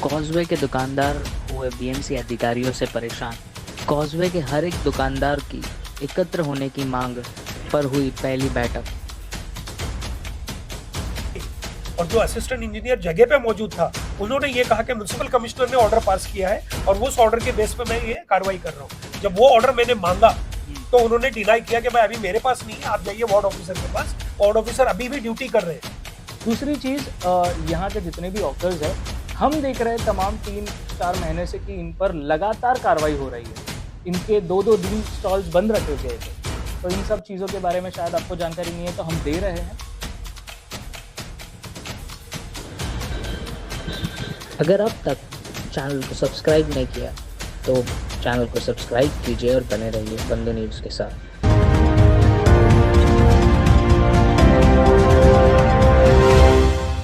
Causeway के दुकानदार हुए बीएमसी अधिकारियों से परेशान। कॉजवे के हर एक दुकानदार की एकत्र होने की मांग पर हुई पहली बैठक। और जो असिस्टेंट इंजीनियर जगह पे मौजूद था, उन्होंने ये कहा कि म्युनिसिपल कमिश्नर ने ऑर्डर पास किया है और उस ऑर्डर के बेस पे मैं ये कार्रवाई कर रहा हूँ। जब वो ऑर्डर मैंने मांगा तो उन्होंने डिनाई किया कि भाई अभी मेरे पास नहीं है, आप जाइए वार्ड ऑफिसर के पास। वार्ड ऑफिसर अभी भी ड्यूटी कर रहे हैं। दूसरी चीज़, यहाँ के जितने भी ऑफिसर्स हैं, हम देख रहे हैं तमाम 3-4 महीने से कि इन पर लगातार कार्रवाई हो रही है। इनके 2-2 दिन स्टॉल्स बंद रखे गए थे, तो इन सब चीज़ों के बारे में शायद आपको जानकारी नहीं है, तो हम दे रहे हैं। अगर अब तक चैनल को सब्सक्राइब नहीं किया तो चैनल को सब्सक्राइब कीजिए और बने रहिए बंधु न्यूज़ के साथ।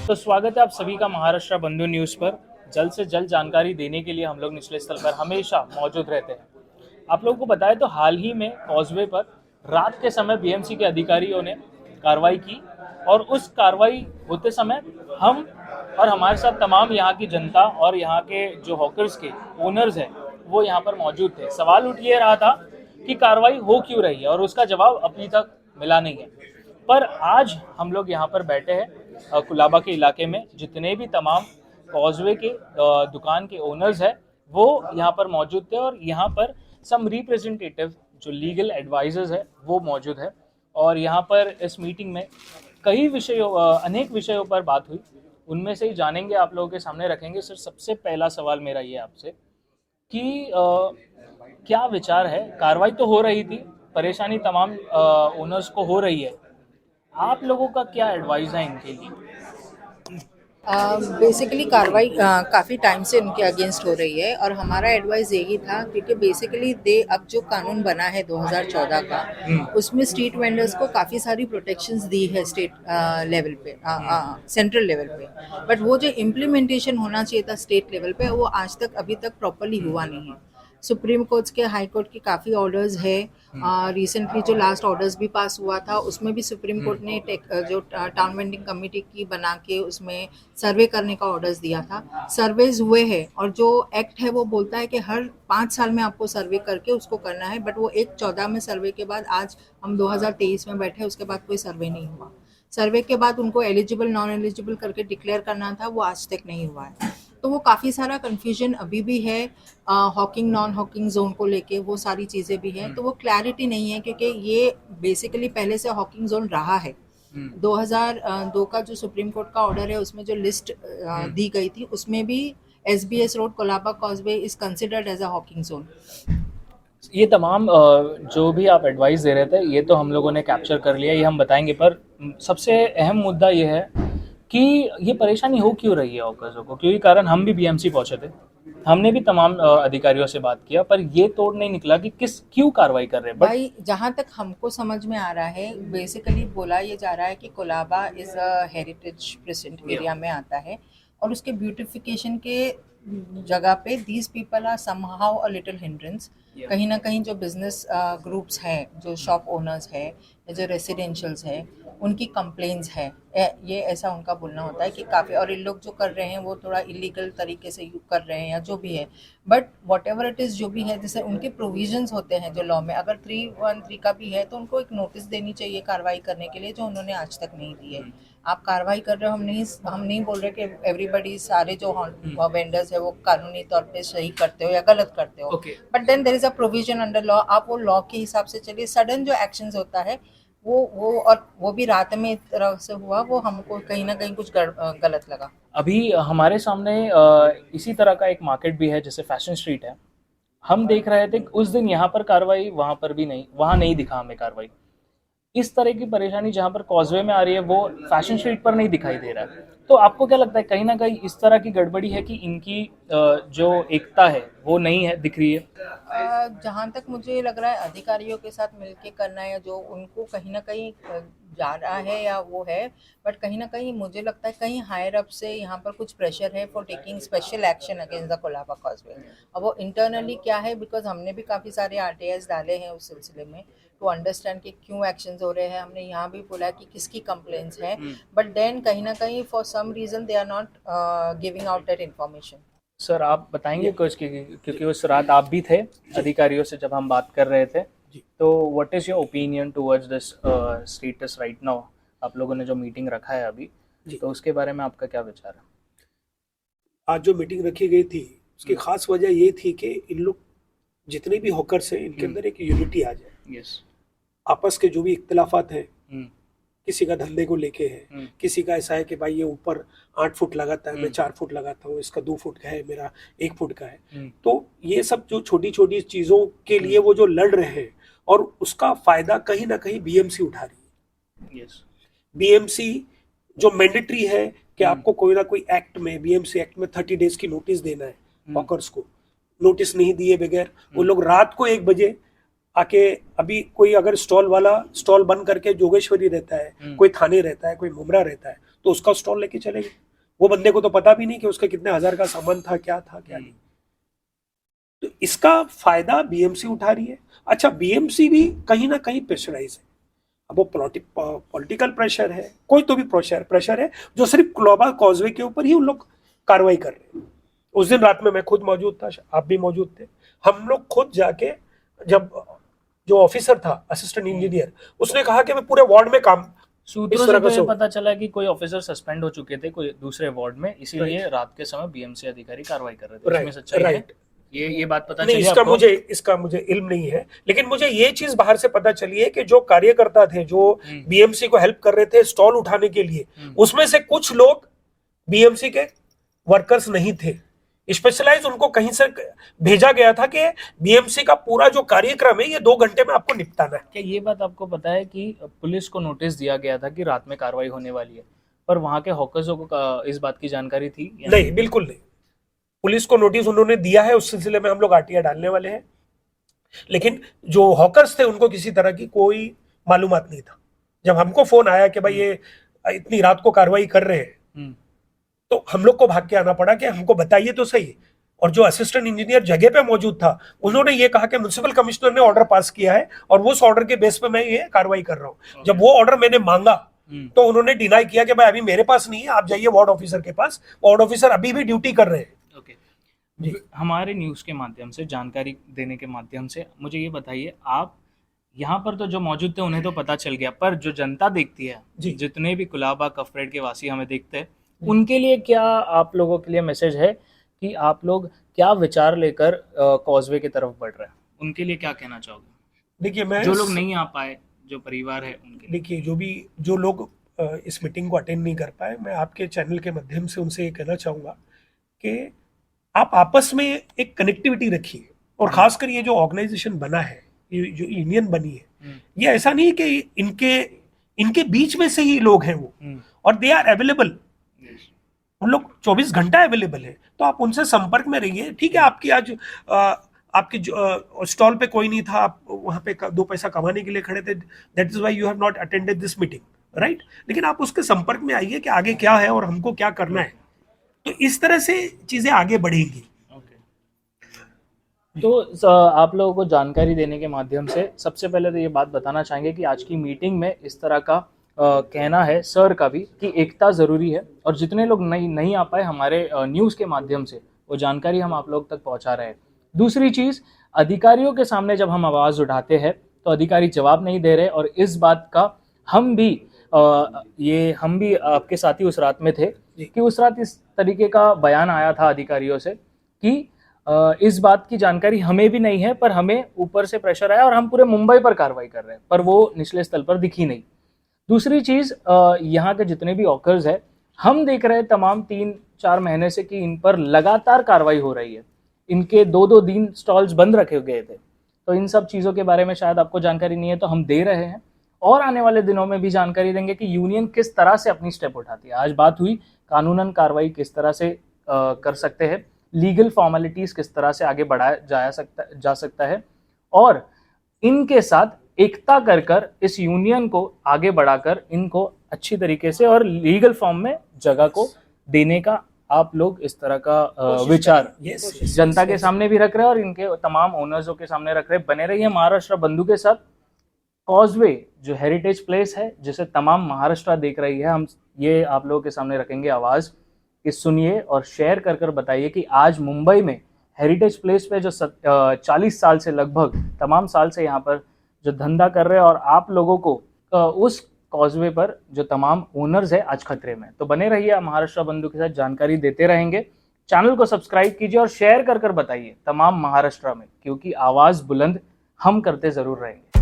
तो स्वागत है आप सभी का महाराष्ट्र बंधु न्यूज़ पर। जल्द से जल्द जानकारी देने के लिए हम लोग निचले स्थल पर हमेशा मौजूद रहते हैं। आप लोगों को बताएं तो हाल ही में कॉजवे पर रात के समय बीएमसी के अधिकारियों ने कार्रवाई की और उस कार्रवाई होते समय हम और हमारे साथ तमाम यहाँ की जनता और यहाँ के जो हॉकर्स के ओनर्स हैं वो यहाँ पर मौजूद थे। सवाल उठ ये रहा था कि कार्रवाई हो क्यों रही है और उसका जवाब अभी तक मिला नहीं है। पर आज हम लोग यहाँ पर बैठे हैं कुलाबा के इलाके में। जितने भी तमाम कॉजवे के दुकान के ओनर्स हैं वो यहाँ पर मौजूद थे और यहाँ पर सम रिप्रेजेंटेटिव जो लीगल एडवाइजर्स है वो मौजूद है। और यहाँ पर इस मीटिंग में अनेक विषयों पर बात हुई। उनमें से ही जानेंगे, आप लोगों के सामने रखेंगे। सर, सबसे पहला सवाल मेरा ये आपसे कि क्या विचार है? कार्रवाई तो हो रही थी, परेशानी तमाम ओनर्स को हो रही है, आप लोगों का क्या एडवाइस है इनके लिए? बेसिकली कार्रवाई काफ़ी टाइम से उनके अगेंस्ट हो रही है और हमारा एडवाइस यही था, क्योंकि बेसिकली अब जो कानून बना है 2014 का, उसमें स्ट्रीट वेंडर्स को काफ़ी सारी प्रोटेक्शंस दी है स्टेट लेवल पे, सेंट्रल लेवल पे। बट वो जो इम्प्लीमेंटेशन होना चाहिए था स्टेट लेवल पे, वो आज तक अभी तक प्रॉपरली हुआ नहीं है। सुप्रीम कोर्ट के, हाई कोर्ट की काफ़ी ऑर्डर्स है। रिसेंटली जो लास्ट ऑर्डर्स भी पास हुआ था उसमें भी सुप्रीम कोर्ट ने जो टाउन वेंडिंग कमेटी की बना के उसमें सर्वे करने का ऑर्डर्स दिया था। सर्वेज हुए हैं और जो एक्ट है वो बोलता है कि हर 5 साल में आपको सर्वे करके उसको करना है। बट वो 1/14 में सर्वे के बाद, आज हम 2023 में बैठे, उसके बाद कोई सर्वे नहीं हुआ। सर्वे के बाद उनको एलिजिबल नॉन एलिजिबल करके डिक्लेयर करना था, वो आज तक नहीं हुआ है। तो वो काफ़ी सारा कन्फ्यूजन अभी भी है हॉकिंग नॉन हॉकिंग जोन को लेके, वो सारी चीज़ें भी हैं। तो वो क्लैरिटी नहीं है, क्योंकि ये बेसिकली पहले से हॉकिंग जोन रहा है। 2002 का जो सुप्रीम कोर्ट का ऑर्डर है उसमें जो लिस्ट दी गई थी उसमें भी SBS road, Colaba causeway is considered as a hawking zone. ये तमाम जो भी आप एडवाइस दे रहे थे ये तो हम लोगों ने कैप्चर कर लिया, ये हम बताएंगे। पर सबसे अहम मुद्दा ये है कि ये परेशानी हो क्यों रही है ऑकर्सों को, क्योंकि कारण हम भी बीएमसी पहुंचे थे, हमने भी तमाम अधिकारियों से बात किया, पर ये तोड़ नहीं निकला कि क्यों कार्रवाई कर रहे हैं। भाई, जहाँ तक हमको समझ में आ रहा है, बेसिकली बोला ये जा रहा है कि Colaba is a heritage present area में आता है और उसके ब्यूटिफिकेशन के जगह पे these people are somehow a little hindrance. कहीं ना कहीं जो बिजनेस ग्रुप्स हैं, जो शॉप ओनर्स है या जो रेसिडेंशियल्स है, उनकी कंप्लेंट्स है। ये ऐसा उनका बोलना होता है कि काफ़ी, और इन लोग जो कर रहे हैं वो थोड़ा इलीगल तरीके से कर रहे हैं या जो भी है। But what ever it is, जो भी है, जैसे उनके प्रोविजंस होते हैं जो लॉ में, अगर 313 का भी है तो उनको एक नोटिस देनी चाहिए कार्रवाई करने के लिए, जो उन्होंने आज तक नहीं दी है। आप कार्रवाई कर रहे हो, हम नहीं बोल रहे कि एवरीबडी, सारे जो वेंडर्स है वो कानूनी तौर पे सही करते हो या गलत करते हो। But then there is a provision under law, आप वो लॉ के हिसाब से चलिए। सडन जो एक्शंस होता है वो भी रात में इस तरह से हुआ, वो हमको कहीं ना कहीं कुछ गलत लगा। अभी हमारे सामने इसी तरह का एक मार्केट भी है जैसे फैशन स्ट्रीट है। हम देख रहे थे उस दिन यहाँ पर कार्रवाई, वहाँ पर भी नहीं, वहाँ नहीं दिखा हमें कार्रवाई। इस तरह की परेशानी जहाँ पर कॉजवे में आ रही है वो फैशन स्ट्रीट पर नहीं दिखाई दे रहा है। तो आपको क्या लगता है, कहीं ना कहीं इस तरह की गड़बड़ी है कि इनकी जो एकता है वो नहीं है, दिख रही है? जहाँ तक मुझे लग रहा है अधिकारियों के साथ मिलके करना है, जो उनको कहीं ना कहीं जा रहा है या वो है। बट कहीं ना कहीं मुझे लगता है कहीं हायर अप से यहाँ पर कुछ प्रेशर है for taking special action against the Colaba causeway. अब वो इंटरनली क्या है, बिकॉज हमने भी काफ़ी सारे RTIs डाले हैं उस सिलसिले में टू अंडरस्टैंड कि क्यों एक्शंस हो रहे हैं। हमने यहाँ भी बोला कि किसकी कंप्लेंट्स है, बट देन कहीं ना कहीं for some reason they are not giving out that information. Sir आप बताएंगे कुछ क्योंकि उस रात आप भी थे अधिकारियों से जब हम बात कर रहे थे, तो what is your opinion towards this status right now? आप लोगों ने जो मीटिंग रखा है अभी, तो उसके बारे में आपका क्या विचार है? आज जो मीटिंग रखी गई थी उसकी खास वजह ये थी कि इन लोग जितने भी हॉकर्स हैं इनके अंदर एक यूनिटी आ जाए। यस। आपस के जो भी इख्तिलाफात हैं, किसी का धंधे को लेके है, किसी का ऐसा है कि भाई ये ऊपर 8 फुट लगाता है, मैं 4 फुट लगाता हूँ, इसका 2 फुट का है, मेरा 1 फुट का है। तो ये सब जो छोटी छोटी चीजों के लिए वो जो लड़ रहे हैं, और उसका फायदा कहीं ना कहीं बीएमसी उठा रही है। यस। बीएमसी जो मैंडेटरी है कि आपको कोई ना कोई एक्ट में, बीएमसी एक्ट में 30 डेज की नोटिस देना है हॉकर्स को। नोटिस नहीं दिए बगैर वो लोग रात को 1 बजे आके, अभी कोई अगर स्टॉल वाला स्टॉल बंद करके जोगेश्वरी रहता है, कोई थाने रहता है, कोई मुमरा रहता है, तो उसका स्टॉल लेके चले गए। वो बंदे को तो पता भी नहीं कि उसका कितने हजार का सामान था, क्या था क्या नहीं। तो इसका फायदा बीएमसी उठा रही है। अच्छा, बीएमसी भी कहीं ना कहीं प्रेशराइज है। अब वो पॉलिटिकल प्रेशर है, कोई तो भी प्रेशर है जो सिर्फ ग्लोबल कॉजवे के ऊपर ही उन लोग कार्रवाई कर रहे हैं। उस दिन रात में मैं खुद मौजूद था, आप भी मौजूद थे। हम लोग खुद जाके, जब जो ऑफिसर था असिस्टेंट इंजीनियर, उसने कहा कि मैं पूरे वार्ड में काम, सूत्रों से तो ये पता चला कि कोई ऑफिसर सस्पेंड हो चुके थे कोई दूसरे वार्ड में, इसीलिए रात के समय बीएमसी अधिकारी कार्रवाई कर रहे थे। इसमें सच्चाई है? ये बात पता चली आपको? इसका मुझे इल्म नहीं है, लेकिन मुझे ये चीज बाहर से पता चली है कि जो कार्यकर्ता थे, जो बीएमसी को हेल्प कर रहे थे स्टॉल उठाने के लिए, उसमें से कुछ लोग बीएमसी के वर्कर्स नहीं थे। स्पेशलाइज उनको कहीं से भेजा गया था कि बीएमसी का पूरा जो कार्यक्रम है ये 2 घंटे में आपको निपटाना है। क्या ये बात आपको पता है कि पुलिस को नोटिस दिया गया था कि रात में कार्रवाई होने वाली है, पर वहां के हॉकर्सों को इस बात की जानकारी थी? नहीं, बिल्कुल नहीं। पुलिस को नोटिस उन्होंने दिया है, उस सिलसिले में हम लोग आरटीआई डालने वाले हैं, लेकिन जो हॉकर्स थे उनको किसी तरह की कोई मालूमात नहीं था। जब हमको फोन आया कि भाई ये इतनी रात को कार्रवाई कर रहे हैं, तो हम लोग को भाग के आना पड़ा कि हमको बताइए तो सही। और जो असिस्टेंट इंजीनियर जगह पे मौजूद था, उन्होंने ये कहा कि म्युनिसिपल कमिश्नर ने ऑर्डर पास किया है और वो उस ऑर्डर के बेस पे मैं ये कार्रवाई कर रहा हूँ। जब वो ऑर्डर मैंने मांगा तो उन्होंने डिनाई किया कि भाई अभी मेरे पास नहीं है, आप जाइए वार्ड ऑफिसर के पास, वार्ड ऑफिसर अभी भी ड्यूटी कर रहे हैं। हमारे न्यूज़ के माध्यम से, जानकारी देने के माध्यम से मुझे ये बताइए, आप यहाँ पर तो जो मौजूद थे उन्हें तो पता चल गया, पर जो जनता देखती है, जितने भी कुलाबा कफरेड के वासी हमें देखते हैं, उनके लिए क्या आप लोगों के लिए मैसेज है कि आप लोग क्या विचार लेकर कॉजवे की तरफ बढ़ रहे हैं? उनके लिए क्या कहना चाहोगे? देखिए, मैं जो लोग नहीं आ पाए, जो परिवार है उनके, देखिए जो लोग इस मीटिंग को अटेंड नहीं कर पाए, मैं आपके चैनल के माध्यम से उनसे ये कहना चाहूँगा कि आप आपस में एक कनेक्टिविटी रखिए। और खासकर ये जो ऑर्गेनाइजेशन बना है, ये जो यूनियन बनी है, ये ऐसा नहीं कि इनके बीच में से ही लोग हैं वो, और दे आर अवेलेबल, उन लोग 24 घंटा अवेलेबल है। तो आप उनसे संपर्क में रहिए। ठीक है, आपकी आज आपकी स्टॉल पे कोई नहीं था, आप वहां पे 2 पैसा कमाने के लिए खड़े थे, that is why you have not attended this meeting, right? लेकिन आप उसके संपर्क में आइए कि आगे क्या है और हमको क्या करना है। तो इस तरह से चीजें आगे बढ़ेंगी। तो आप लोगों को जानकारी देने के माध्यम से सबसे पहले तो ये बात बताना चाहेंगे कि आज की मीटिंग में इस तरह का कहना है सर का भी कि एकता ज़रूरी है, और जितने लोग नहीं आ पाए हमारे न्यूज़ के माध्यम से वो जानकारी हम आप लोग तक पहुंचा रहे हैं। दूसरी चीज़, अधिकारियों के सामने जब हम आवाज़ उठाते हैं तो अधिकारी जवाब नहीं दे रहे, और इस बात का हम भी आपके साथी उस रात में थे कि उस रात इस तरीके का बयान आया था अधिकारियों से कि इस बात की जानकारी हमें भी नहीं है, पर हमें ऊपर से प्रेशर आया और हम पूरे मुंबई पर कार्रवाई कर रहे हैं, पर वो निचले स्तर पर दिखी नहीं। दूसरी चीज़, यहाँ के जितने भी ऑकर्स है, हम देख रहे हैं तमाम 3-4 महीने से कि इन पर लगातार कार्रवाई हो रही है। इनके 2-2 दिन स्टॉल्स बंद रखे गए थे, तो इन सब चीज़ों के बारे में शायद आपको जानकारी नहीं है, तो हम दे रहे हैं और आने वाले दिनों में भी जानकारी देंगे कि यूनियन किस तरह से अपनी स्टेप उठाती है। आज बात हुई कानूनन कार्रवाई किस तरह से कर सकते हैं, लीगल फॉर्मेलिटीज़ किस तरह से आगे बढ़ाया जा सकता है, और इनके साथ एकता कर इस यूनियन को आगे बढ़ाकर इनको अच्छी तरीके से और लीगल फॉर्म में जगह को देने का आप लोग इस तरह का विचार जनता के सामने भी रख रहे हैं और इनके तमाम ओनर्सों के सामने रख रहे हैं। बने रहिए महाराष्ट्र बंधु के साथ। कॉजवे जो हेरिटेज प्लेस है, जिसे तमाम महाराष्ट्र देख रही है, हम ये आप लोगों के सामने रखेंगे आवाज़। कि सुनिए और शेयर कर बताइए कि आज मुंबई में हेरिटेज प्लेस पे जो 40 साल से लगभग तमाम साल से यहाँ पर जो धंधा कर रहे हैं और आप लोगों को उस कॉजवे पर जो तमाम ओनर्स है आज खतरे में। तो बने रहिए, महाराष्ट्र बंधु के साथ जानकारी देते रहेंगे। चैनल को सब्सक्राइब कीजिए और शेयर कर बताइए तमाम महाराष्ट्र में, क्योंकि आवाज़ बुलंद हम करते ज़रूर रहेंगे।